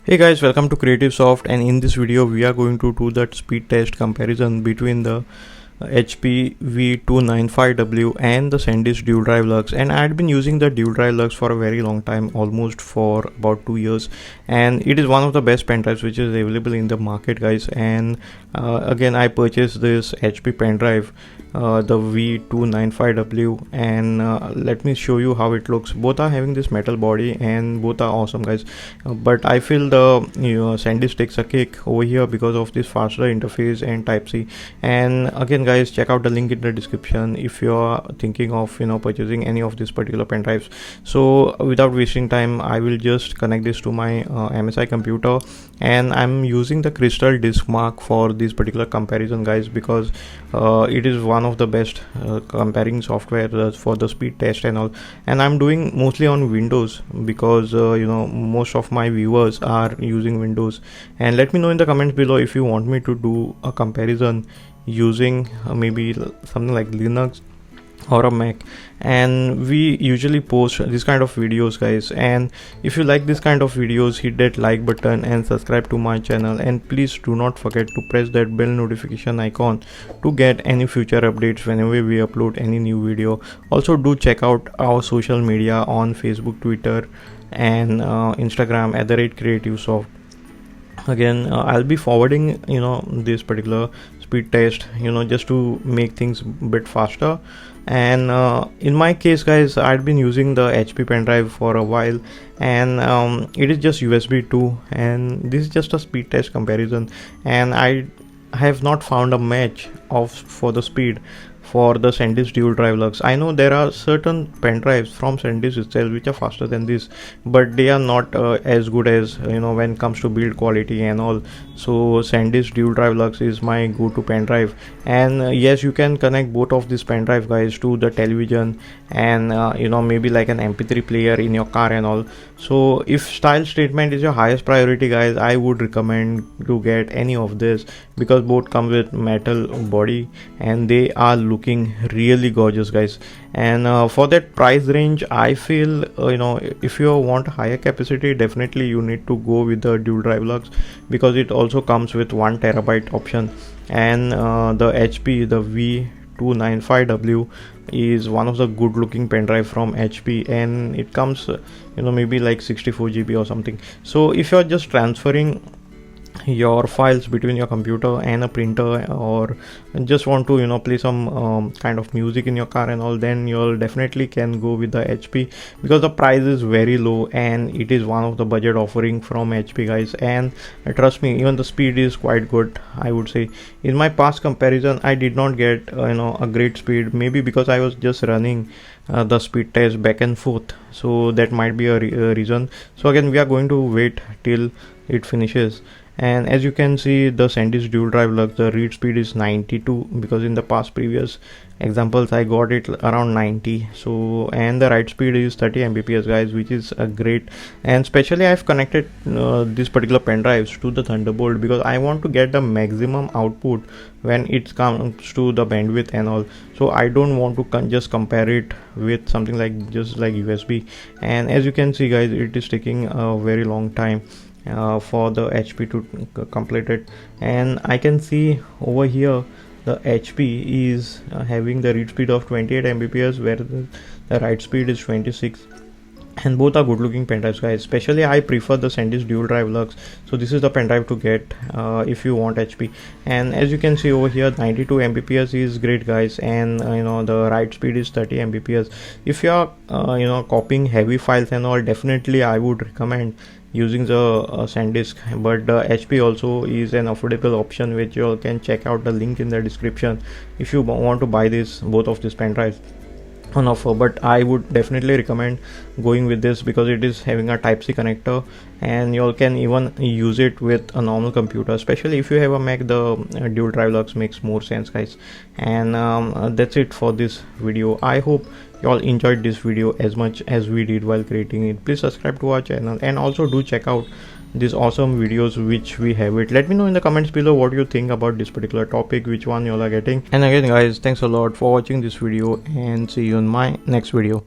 Hey guys, welcome to Creative Soft, and in this video we are going to do that speed test comparison between the HP v295w and the SanDisk dual drive Luxe. And I had been using the dual drive Luxe for a very long time, almost for about 2 years, and it is one of the best pen drives which is available in the market, guys. And again, I purchased this HP pen drive, the v295w, and let me show you how it looks. Both are having this metal body and both are awesome, guys. But I feel the SanDisk takes a cake over here because of this faster interface and Type-C. And again, guys, check out the link in the description if you are thinking of purchasing any of these particular pen drives. So without wasting time, I will just connect this to my MSI computer, and I'm using the Crystal Disk Mark for this particular comparison, guys, because it is one of the best comparing software for the speed test and all. And I'm doing mostly on Windows because most of my viewers are using Windows. And let me know in the comments below if you want me to do a comparison using maybe something like Linux or a Mac. And we usually post this kind of videos, guys, and if you like this kind of videos, hit that like button and subscribe to my channel, and please do not forget to press that bell notification icon to get any future updates whenever we upload any new video. Also, do check out our social media on Facebook, Twitter and Instagram at @CreativeSoft. Again, I'll be forwarding this particular speed test just to make things a bit faster. And in my case, guys, I've been using the HP pen drive for a while, and it is just USB 2, and this is just a speed test comparison, and I have not found a match for the speed for the SanDisk dual drive Luxe. I know there are certain pen drives from SanDisk itself which are faster than this, but they are not as good as when it comes to build quality and all. So SanDisk dual drive Luxe is my go-to pen drive. And yes, you can connect both of these pen drive, guys, to the television and maybe like an MP3 player in your car and all. So if style statement is your highest priority, guys, I would recommend to get any of this because both come with metal body and they are looking really gorgeous, guys. And for that price range, I feel if you want higher capacity, definitely you need to go with the dual drive Luxe because it also comes with 1 terabyte option. And the HP, the v295w, is one of the good looking pen drive from HP, and it comes maybe like 64 GB or something. So if you're just transferring your files between your computer and a printer, or just want to play some kind of music in your car and all, then you'll definitely can go with the HP because the price is very low and it is one of the budget offering from HP, guys. And trust me, even the speed is quite good, I would say. In my past comparison, I did not get a great speed, maybe because I was just running the speed test back and forth, so that might be a reason. So again, we are going to wait till it finishes. And as you can see, the SanDisk dual drive Luxe, the read speed is 92 because in the past previous examples I got it around 90. So, and the write speed is 30 Mbps, guys, which is a great. And especially I've connected this particular pen drives to the Thunderbolt because I want to get the maximum output when it comes to the bandwidth and all. So I don't want to just compare it with something like just like USB. And as you can see, guys, it is taking a very long time for the HP to complete it. And I can see over here the HP is having the read speed of 28 Mbps, where the write speed is 26. And both are good looking pen drives, guys. Especially I prefer the SanDisk dual drive Luxe, so this is the pen drive to get if you want HP. And as you can see over here, 92 Mbps is great, guys, and the write speed is 30 Mbps. If you are copying heavy files and all, definitely I would recommend using the SanDisk. But the HP also is an affordable option, which you all can check out the link in the description if you want to buy both of these pen drives on offer. But I would definitely recommend going with this because it is having a Type-C connector, and you all can even use it with a normal computer. Especially if you have a Mac, the dual drive Luxe makes more sense, guys. And that's it for this video. I hope you all enjoyed this video as much as we did while creating it. Please subscribe to our channel, and also do check out these awesome videos which we have it. Let me know in the comments below what you think about this particular topic, which one you all are getting. And again, guys, thanks a lot for watching this video, and see you in my next video.